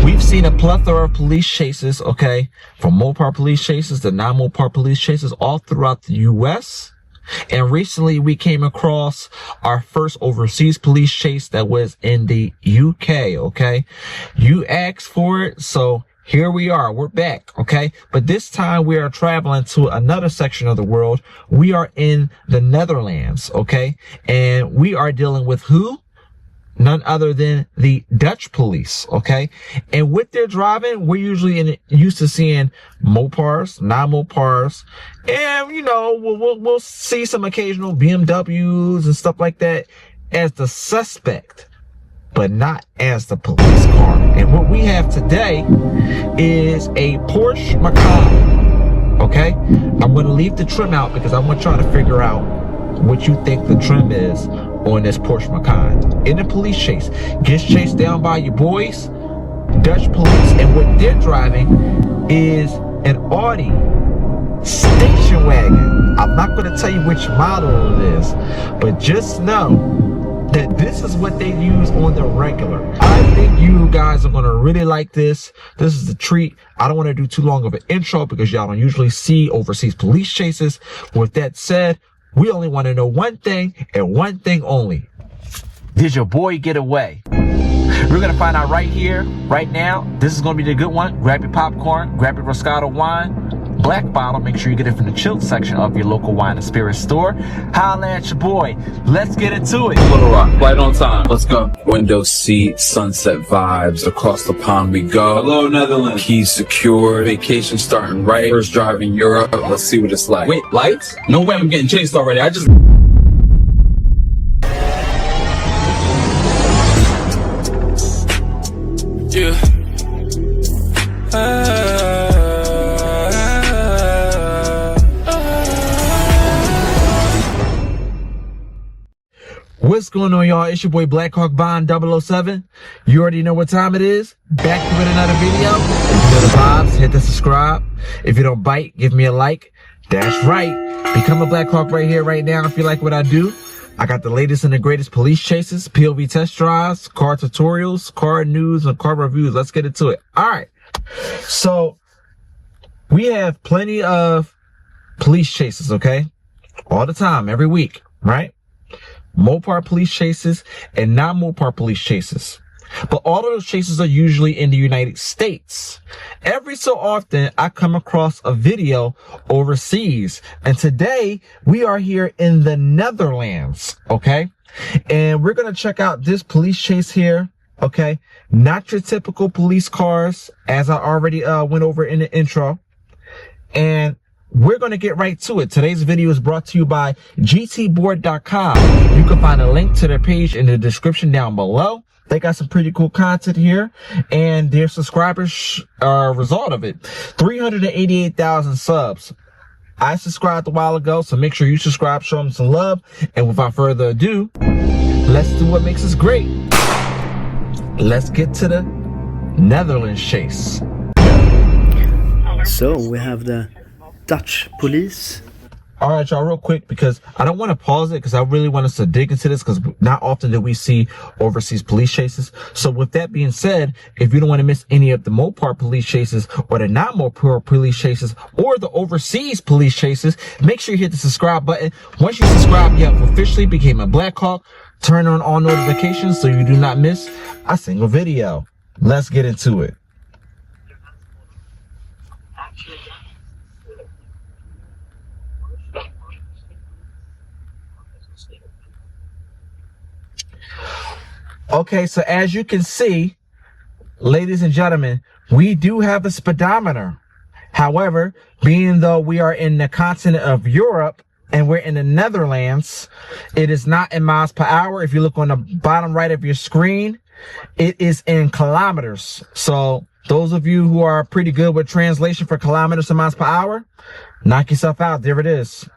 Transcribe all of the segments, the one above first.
We've seen a plethora of police chases, okay, from Mopar police chases to non-Mopar police chases all throughout the U.S. And recently we came across our first overseas police chase that was in the UK, okay? You asked for it, so here we are. We're back, okay? But this time we are traveling to another section of the world. We are in the Netherlands, okay? And we are dealing with who? None other than the Dutch police, okay? And with their driving, we're usually used to seeing Mopars, non-Mopars, and, you know, we'll see some occasional BMWs and stuff like that as the suspect, but not as the police car. And what we have today is a Porsche Macan, okay? I'm going to leave the trim out because I want y'all to figure out what you think the trim is on this Porsche Macan. In a police chase, gets chased down by your boys, Dutch police, and what they're driving is an Audi station wagon. I'm not going to tell you which model it is, but just know that this is what they use on the regular. I think you guys are going to really like this. This is the treat. I don't want to do too long of an intro because y'all don't usually see overseas police chases. With that said, we only want to know one thing and one thing only. Did your boy get away? We're going to find out right here, right now. This is going to be the good one. Grab your popcorn, grab your Roscato wine, black bottle. Make sure you get it from the chilled section of your local wine and spirit store. Holla at your boy. Let's get into it. Little Rock, flight on time. Let's go. Window seat, sunset vibes. Across the pond we go. Hello, Netherlands. Keys secured. Vacation starting right. First drive in Europe. Let's see what it's like. Wait, lights? No way I'm getting chased already. I just... Yeah. What's going on, y'all? It's your boy Blackhawk Bond 007. You already know what time it is. Back with another video. If you know the vibes, hit the subscribe. If you don't bite, give me a like. That's right. Become a Blackhawk right here, right now. If you like what I do, I got the latest and the greatest police chases, POV test drives, car tutorials, car news, and car reviews. Let's get into it. All right. So we have plenty of police chases, okay? All the time, every week, right? Mopar police chases and non-Mopar police chases. But all of those chases are usually in the United States. Every so often, I come across a video overseas. And today, we are here in the Netherlands, okay? And we're going to check out this police chase here, okay? Not your typical police cars, as I already went over in the intro. And we're going to get right to it. Today's video is brought to you by gtboard.com. You can find a link to their page in the description down below. They got some pretty cool content here, and their subscribers are a result of it. 388,000 subs. I subscribed a while ago, so make sure you subscribe, show them some love. And without further ado, let's do what makes us great. Let's get to the Netherlands chase. So we have the Dutch police. All right, y'all, real quick, because I don't want to pause it because I really want us to dig into this because not often do we see overseas police chases. So with that being said, if you don't want to miss any of the Mopar police chases or the non-Mopar police chases or the overseas police chases, make sure you hit the subscribe button. Once you subscribe, you have officially became a Blackhawk. Turn on all notifications so you do not miss a single video. Let's get into it. Okay, so as you can see, ladies and gentlemen, we do have a speedometer. However, being though we are in the continent of Europe and we're in the Netherlands, it is not in miles per hour. If you look on the bottom right of your screen, it is in kilometers. So those of you who are pretty good with translation for kilometers to miles per hour, knock yourself out. There it is.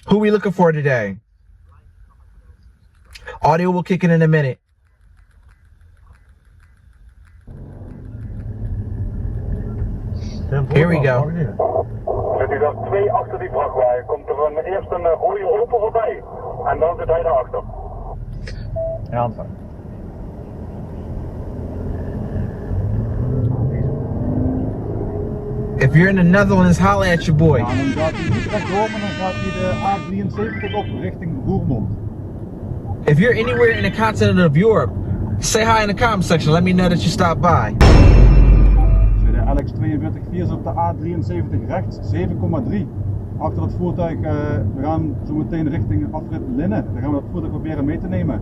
Who we looking for today? Audio will kick in a minute. Here we go. Zit u daar 2 achter die vrachtwagen, komt er eerst een rode Opel voorbij. En dan zit hij daarachter. Ja, ontvangen. If you're in the Netherlands, holla at your boy. Ja, dan gaat hij niet rechtdoor, maar dan gaat hij de A73 op richting Roermond. If you're anywhere in the continent of Europe, say hi in the comment section. Let me know that you stopped by. De LX42 is op de A73 rechts, 7,3. Achter het voertuig, we gaan zo meteen richting afrit Linnen. Dan gaan we dat voertuig proberen mee te nemen.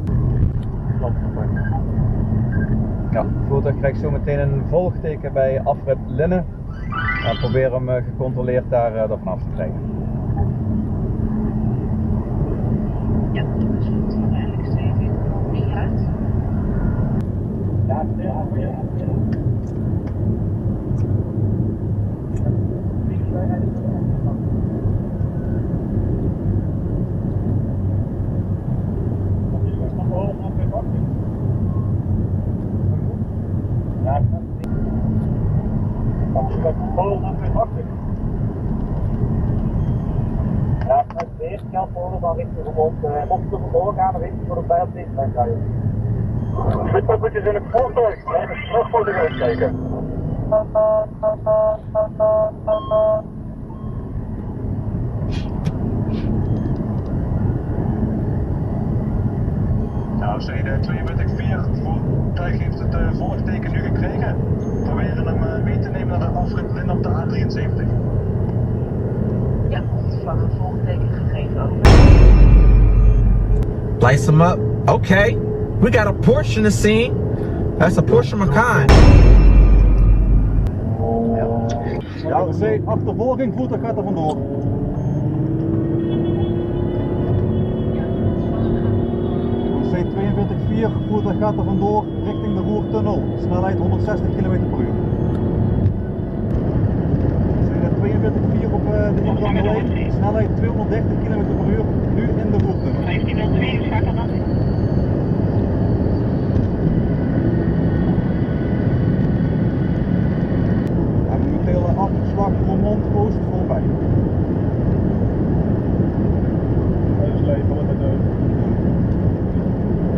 Ja, het voertuig krijgt zo meteen een volgteken bij afrit Linnen. We proberen hem gecontroleerd daar vanaf te krijgen. Ja, dat is goed. Eigenlijk steeds niet uit. Ja. Ja, als de eerste kant worden dan richting Roermond, mocht er vandoor gaan, dan richting voor de bij op dit moment rijden. Spitpoppertjes in het voertuig, nee, de straffoto gaan kijken. Nou, CD42-4 voertuig heeft het volgteken nu gekregen. We proberen hem mee te nemen naar de afrit Linnen op de A73. Ja, ontvangen, volgteken gegeven over. Lights him up. Okay. We got a Porsche in the scene. That's a Porsche Macan. Ja, C, achtervolging, voertuig gaat er vandoor. C42-4, voertuig gaat er vandoor richting de Roertunnel. Snelheid 160 km per uur. C42-4 op de Inbrande lijn, snelheid 230 km per uur, nu in de Roertunnel. 1502, schakel dat in. En momenteel afslag Roermond Oost voorbij.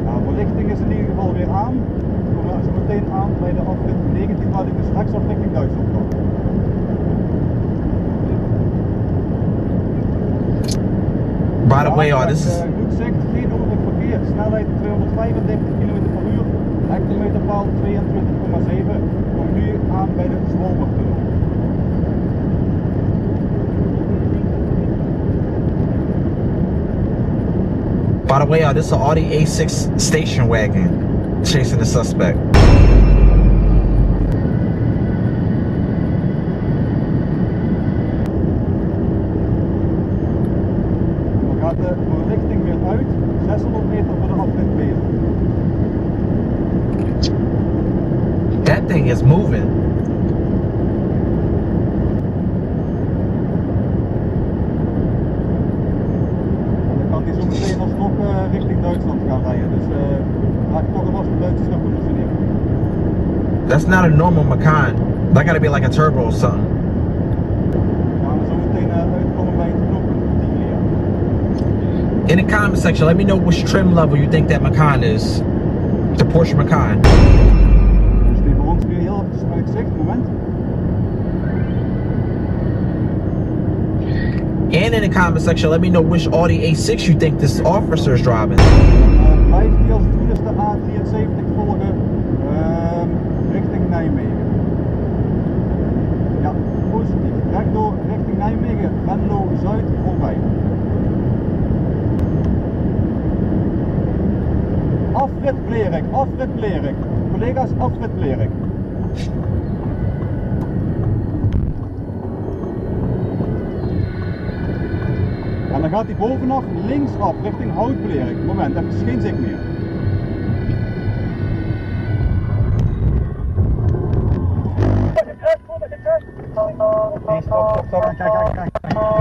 Nou, verlichting is in ieder geval weer aan. We komen zo meteen aan bij de afrit 19 waar ik dus rechtsaf richting Duitsland kan. By the way, y'all, this is Goed zicht, geen openlijk verkeer, snelheid 235 km per uur, hectometerpaal 22,7. Kom nu aan bij de Zwolbergtunnel. by the way, y'all, this is an Audi A6 station wagon chasing the suspect. Dan gaat de verlichting weer uit, 600 meter voor de afrit bezig. That thing is moving. Dan kan hij zo meteen alsnog richting Duitsland gaan rijden. Dus laat ik toch alvast de Duitsers gaan positioneren. That's not a normal Macan. That gotta be like a turbo or something. Dan gaan we zo meteen uitkomen bij het knooppunt Tivoli. In the comment section, let me know which trim level you think that Macan is. The Porsche Macan. Dus die voor ons weer heel even uit zicht, moment. And in the comment section, let me know which Audi A6 you think this officer is driving. Blijft die als het goed is de A73 volgen richting Nijmegen. Ja, positief. Rechtdoor richting Nijmegen, Venlo Zuid voorbij. Afrit Blerik, afrit Blerik. Collega's, afrit Blerik. En dan gaat hij bovenaf linksaf richting Houtblerik. Moment, even geen zicht meer. Nee, stop, kijk.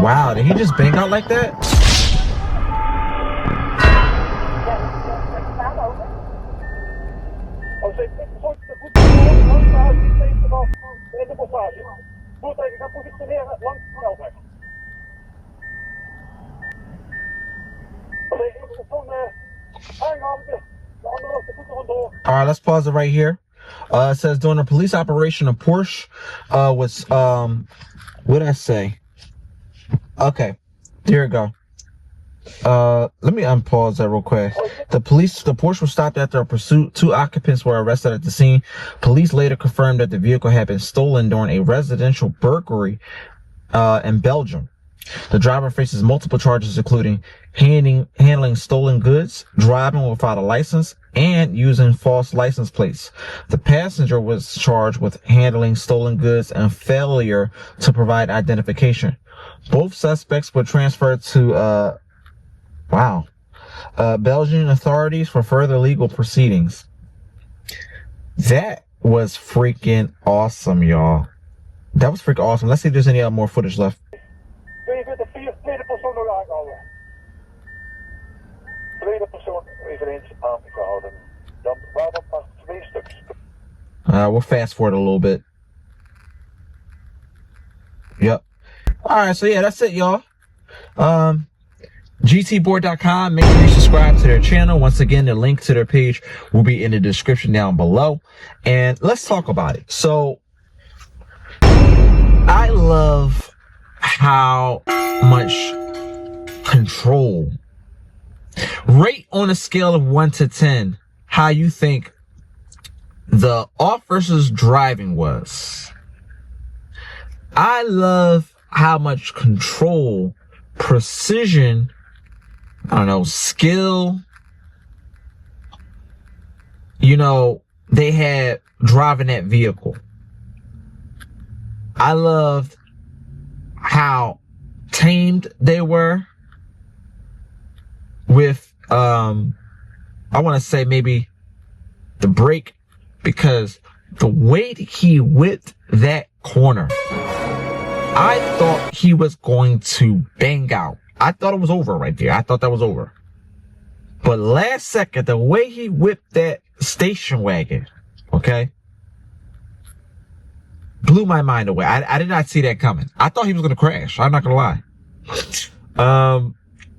Wow, did he just bang out like that? Voertuigen gaan positioneren langs de snelweg. Hang on, de andere was de voeten vandoor. All right, let's pause it right here. It says during a police operation, a Porsche was what did I say? Okay, there we go. Let me unpause that real quick. The Porsche was stopped after a pursuit. 2 occupants were arrested at the scene. Police later confirmed that the vehicle had been stolen during a residential burglary in Belgium. The driver faces multiple charges, including handling stolen goods, driving without a license, and using false license plates. The passenger was charged with handling stolen goods and failure to provide identification. Both suspects were transferred to Belgian authorities for further legal proceedings. That was freaking awesome, y'all. That was freaking awesome. Let's see if there's any more footage left. 42, tweede persoon nog aangehouden. Tweede persoon eveneens aangehouden. Dan waren maar 2 stuks. We'll fast forward a little bit. Yep. All right, so yeah, that's it, y'all. GTboard.com. Make sure you subscribe to their channel. Once again, the link to their page will be in the description down below. And let's talk about it. So, I love how much control. Rate on a scale of 1 to 10 how you think the officer's driving was. I love how much control, precision, I don't know, skill, they had driving that vehicle. I loved how tamed they were with, I want to say maybe the brake, because the way he whipped that corner, I thought he was going to bang out. I thought it was over right there. I thought that was over. But last second, the way he whipped that station wagon, okay, blew my mind away. I did not see that coming. I thought he was going to crash. I'm not going to lie.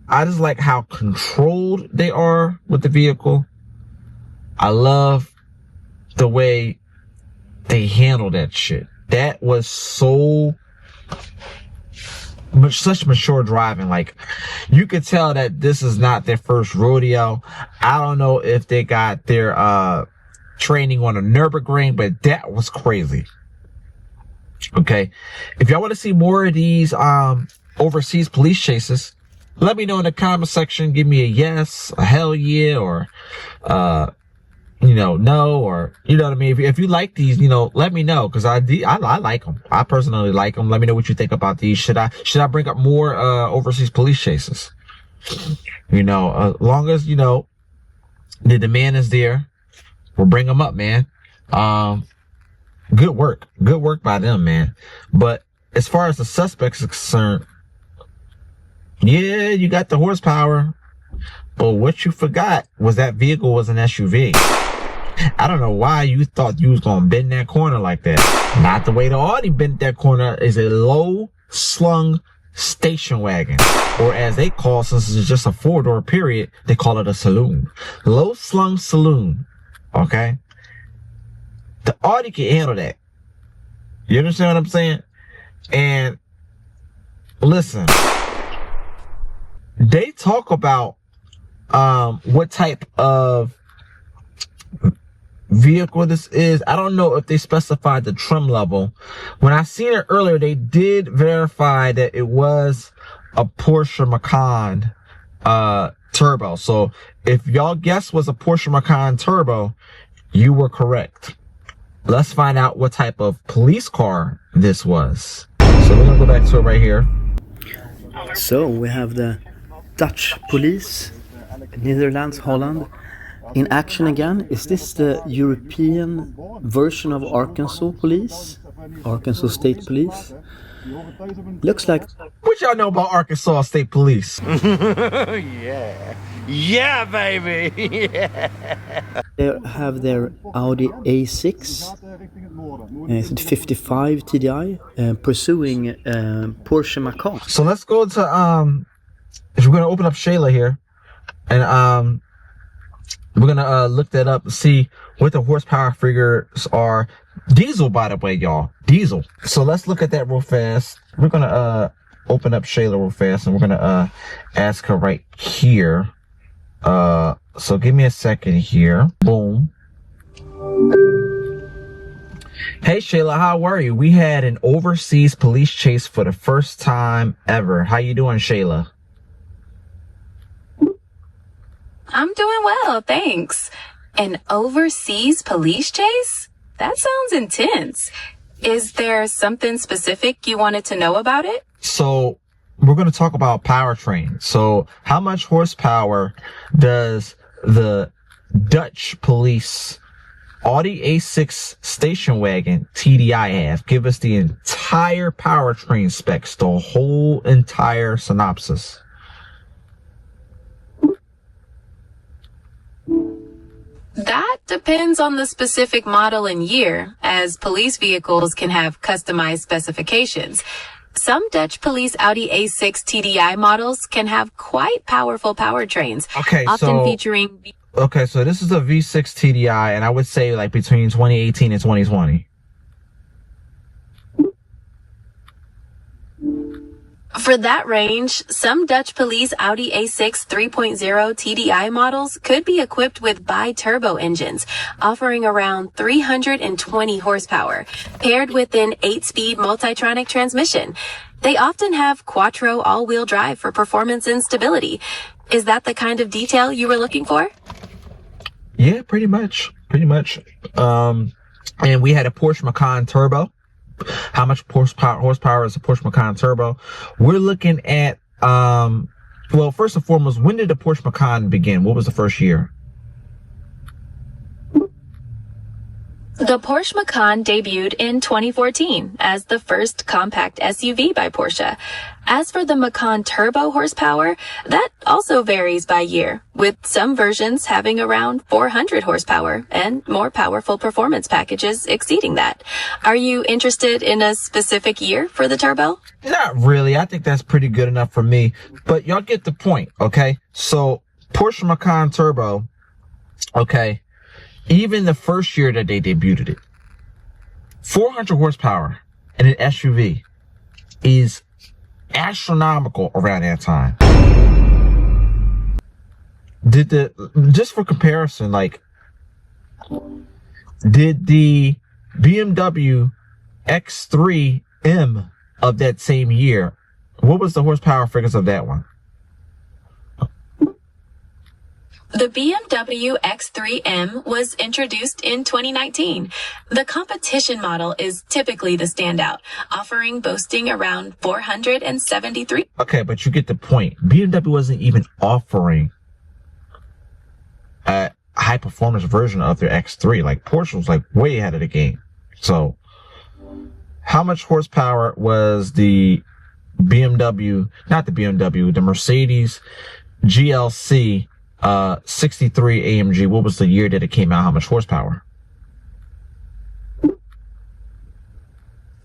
I just like how controlled they are with the vehicle. I love the way they handle that shit. That was so such mature driving. Like, you could tell that this is not their first rodeo. I don't know if they got their training on a Nürburgring, but that was crazy. Okay, if y'all want to see more of these overseas police chases, let me know in the comment section. Give me a yes, a hell yeah, or no, or what I mean. If you like these, let me know, because I like them. I personally like them. Let me know what you think about these. Should I bring up more overseas police chases? As long as the demand is there, we'll bring them up, man. Good work by them, man. But as far as the suspects are concerned, yeah, you got the horsepower, but what you forgot was that vehicle was an SUV. I don't know why you thought you was gonna bend that corner like that. Not the way the Audi bent that corner. Is a low slung station wagon, or as they call, since it's just a 4-door period, they call it a saloon. Low slung saloon. Okay. The Audi can handle that. You understand what I'm saying? And listen, they talk about what type of vehicle this is. I don't know if they specified the trim level. When I seen it earlier, they did verify that it was a Porsche Macan turbo. So if y'all guess was a Porsche Macan turbo, you were correct. Let's find out what type of police car this was. So we're gonna go back to it right here. So we have the Dutch police, Netherlands, Holland, in action again. Is this the European version of Arkansas police? Arkansas State Police? Looks like... What y'all know about Arkansas State Police? Yeah, baby! Yeah. They have their Audi A6, 55 TDI, pursuing Porsche Macan. So let's go to, if we're going to open up Shayla here, and We're gonna look that up and see what the horsepower figures are. Diesel, by the way, y'all. Diesel. So let's look at that real fast. We're gonna open up Shayla real fast, and we're gonna ask her right here. So give me a second here. Boom. Hey Shayla, how are you? We had an overseas police chase for the first time ever. How you doing, Shayla? I'm doing well, thanks. An overseas police chase? That sounds intense. Is there something specific you wanted to know about it? So we're going to talk about powertrain. So how much horsepower does the Dutch police Audi A6 station wagon TDI have? Give us the entire powertrain specs, the whole entire synopsis. That depends on the specific model and year, as police vehicles can have customized specifications. Some Dutch police Audi A6 TDI models can have quite powerful powertrains, often featuring... Okay, so this is a V6 TDI, and I would say like between 2018 and 2020. For that range, some Dutch police Audi A6 3.0 TDI models could be equipped with bi-turbo engines, offering around 320 horsepower, paired with an 8-speed multitronic transmission. They often have quattro all-wheel drive for performance and stability. Is that the kind of detail you were looking for? Yeah, pretty much. And we had a Porsche Macan Turbo. How much horsepower is a Porsche Macan Turbo? We're looking at, well, first and foremost, when did the Porsche Macan begin? What was the first year? The Porsche Macan debuted in 2014 as the first compact SUV by Porsche. As for the Macan Turbo horsepower, that also varies by year, with some versions having around 400 horsepower and more powerful performance packages exceeding that. Are you interested in a specific year for the Turbo? Not really. I think that's pretty good enough for me. But y'all get the point, okay? So Porsche Macan Turbo, okay, even the first year that they debuted it, 400 horsepower in an SUV is astronomical around that time. Just for comparison, like, did the BMW X3M of that same year, what was the horsepower figures of that one? The BMW X3M was introduced in 2019. The competition model is typically the standout, boasting around 473. Okay, but you get the point. BMW wasn't even offering a high performance version of their X3. Like, Porsche was like way ahead of the game. So how much horsepower was the the Mercedes GLC 63 AMG? What was the year that it came out? How much horsepower?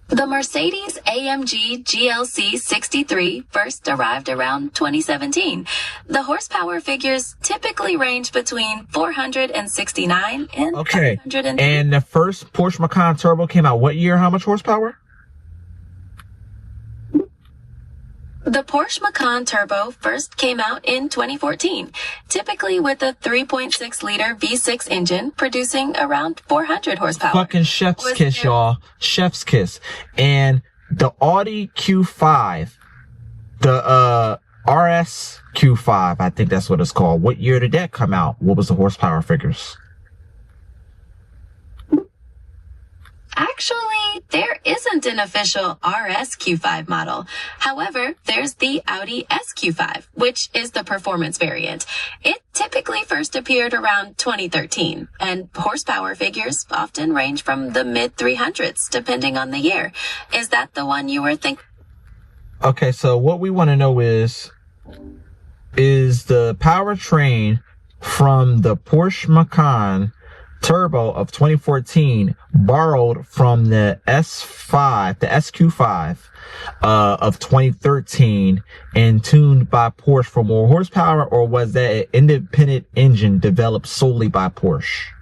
The Mercedes AMG GLC 63 first arrived around 2017. The horsepower figures typically range between 469 and 503. And the first Porsche Macan Turbo came out what year? How much horsepower? The Porsche Macan Turbo first came out in 2014, typically with a 3.6-liter V6 engine producing around 400 horsepower. Fucking chef's kiss, y'all. Chef's kiss. And the Audi Q5, the RS Q5, I think that's what it's called. What year did that come out? What was the horsepower figures? Actually, there isn't an official RS Q5 model. However, there's the Audi SQ5, which is the performance variant. It typically first appeared around 2013, and horsepower figures often range from the mid-300s, depending on the year. Is that the one you were thinking? Okay, so what we want to know is the powertrain from the Porsche Macan turbo of 2014 borrowed from the SQ5 of 2013 and tuned by Porsche for more horsepower, or was that an independent engine developed solely by Porsche?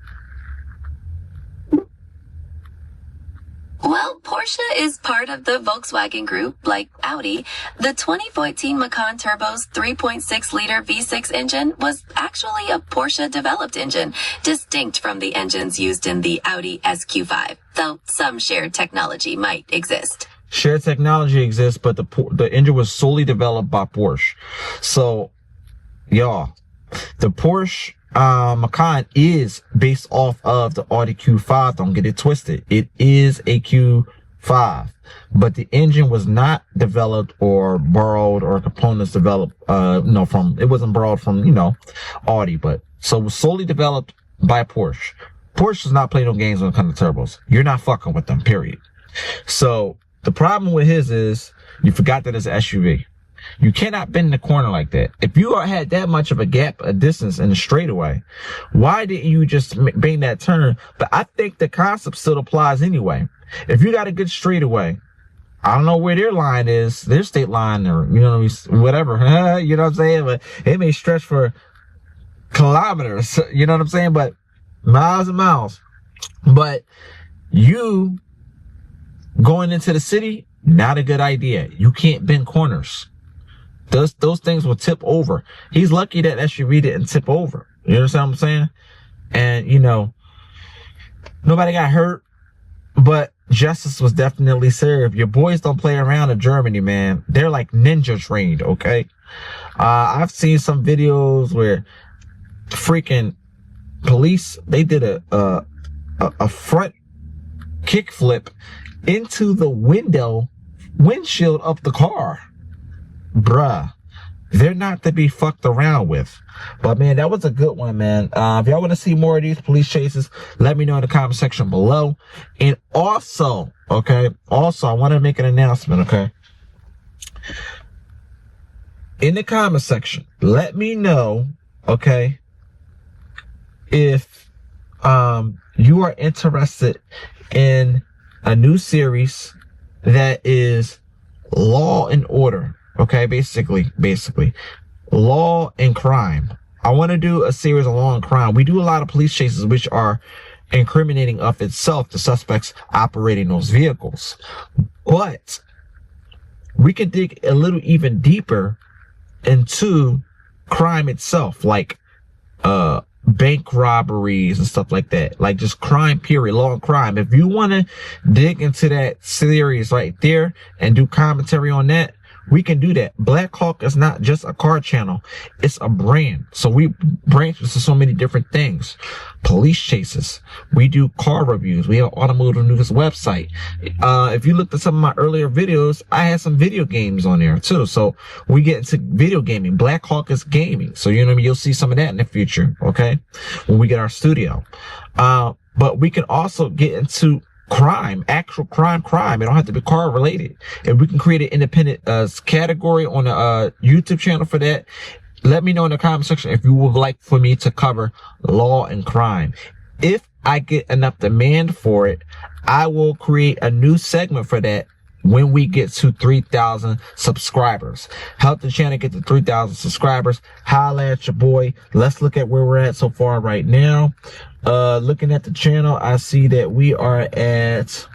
Well, Porsche is part of the Volkswagen Group, like Audi. The 2014 Macan Turbo's 3.6-liter V6 engine was actually a Porsche-developed engine, distinct from the engines used in the Audi SQ5, though some shared technology might exist. Shared technology exists, but the engine was solely developed by Porsche. So, y'all, the Porsche Macan is based off of the Audi Q5. Don't get it twisted. It is a Q5, but the engine was not developed or borrowed or components developed, it wasn't borrowed from, Audi, but so it was solely developed by Porsche. Porsche does not play no games when it comes to turbos. You're not fucking with them, period. So the problem with his is you forgot that it's an SUV. You cannot bend the corner like that. If you had that much of a gap, a distance in the straightaway, why didn't you just bring that turn? But I think the concept still applies anyway. If you got a good straightaway, I don't know where their line is, their state line, or, whatever, you know what I'm saying? But it may stretch for kilometers, you know what I'm saying? But miles and miles. But you going into the city, not a good idea. You can't bend corners. Those things will tip over. He's lucky that SUV didn't tip over. You understand what I'm saying? And, nobody got hurt, but justice was definitely served. Your boys don't play around in Germany, man. They're like ninja trained, okay? I've seen some videos where freaking police, they did a front kickflip into the windshield of the car. Bruh, they're not to be fucked around with. But man, that was a good one, man. If y'all want to see more of these police chases, let me know in the comment section below. And also, I want to make an announcement, okay? In the comment section, let me know, okay, if you are interested in a new series that is Law and Order. Okay, basically, law and crime. I want to do a series of law and crime. We do a lot of police chases, which are incriminating of itself, the suspects operating those vehicles. But we can dig a little even deeper into crime itself, like bank robberies and stuff like that, like just crime, period, law and crime. If you want to dig into that series right there and do commentary on that, we can do that. Blackhawk is not just a car channel. It's a brand. So we branch into so many different things. Police chases. We do car reviews. We have an automotive news website. If you looked at some of my earlier videos, I had some video games on there too. So we get into video gaming. Blackhawk is gaming. So, you'll see some of that in the future. Okay. When we get our studio. But we can also get into crime, actual crime. It don't have to be car related. And we can create an independent category on a YouTube channel for that. Let me know in the comment section if you would like for me to cover law and crime. If I get enough demand for it, I will create a new segment for that when we get to 3,000 subscribers. Help the channel get to 3,000 subscribers. Holla at your boy. Let's look at where we're at so far right now. Looking at the channel, I see that we are at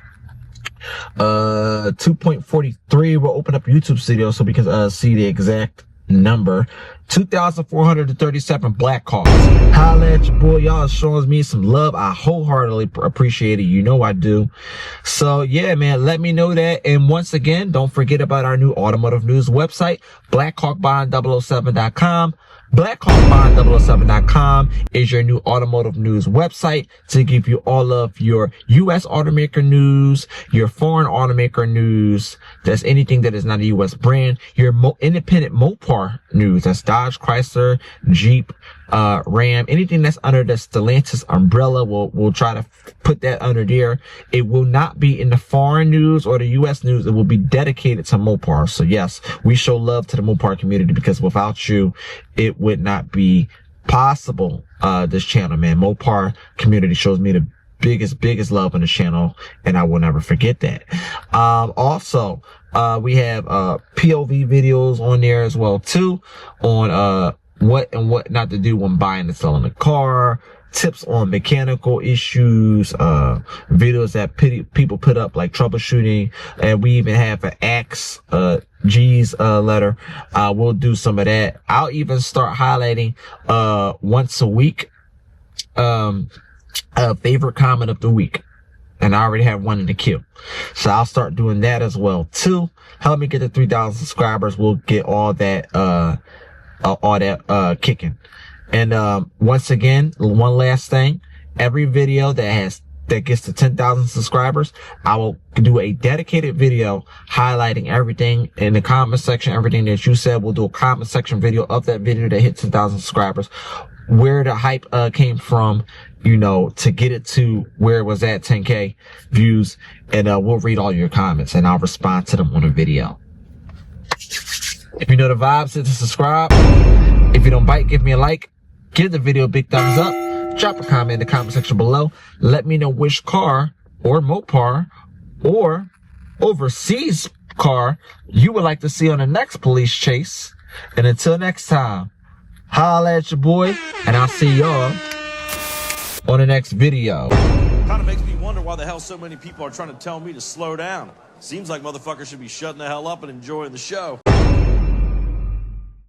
2.43. We'll open up YouTube Studio so we can see the exact number. 2,437 Blackhawks. Holla at your boy. Y'all showing me some love. I wholeheartedly appreciate it. You know I do. So yeah, man, let me know that. And once again, don't forget about our new automotive news website, blackhawkbond007.com. BlackhawkBond007.com is your new automotive news website to give you all of your U.S. automaker news, your foreign automaker news, that's anything that is not a U.S. brand, your independent Mopar news, that's Dodge, Chrysler, Jeep, Ram, anything that's under the Stellantis umbrella, we'll try to put that under there. It will not be in the foreign news or the U.S. news. It will be dedicated to Mopar. So yes, we show love to the Mopar community because without you, it would not be possible this channel, man. Mopar community shows me the biggest love on the channel, and I will never forget that. Also, we have POV videos on there as well too, on what and what not to do when buying and selling a car, tips on mechanical issues, videos that people put up like troubleshooting, and we even have an Ask G's letter. We'll do some of that. I'll even start highlighting once a week a favorite comment of the week, and I already have one in the queue, so I'll start doing that as well too. Help me get to 3,000 subscribers. We'll get all that kicking. And once again, one last thing, every video that gets to 10,000 subscribers, I will do a dedicated video highlighting everything in the comment section, everything that you said. We'll do a comment section video of that video that hit 10,000 subscribers, where the hype came from, you know, to get it to where it was at 10K views. And we'll read all your comments and I'll respond to them on a video. If you know the vibes, hit the subscribe. If you don't bite, give me a like. Give the video a big thumbs up. Drop a comment in the comment section below. Let me know which car or Mopar or overseas car you would like to see on the next police chase. And until next time, holla at your boy, and I'll see y'all on the next video. Kind of makes me wonder why the hell so many people are trying to tell me to slow down. Seems like motherfuckers should be shutting the hell up and enjoying the show.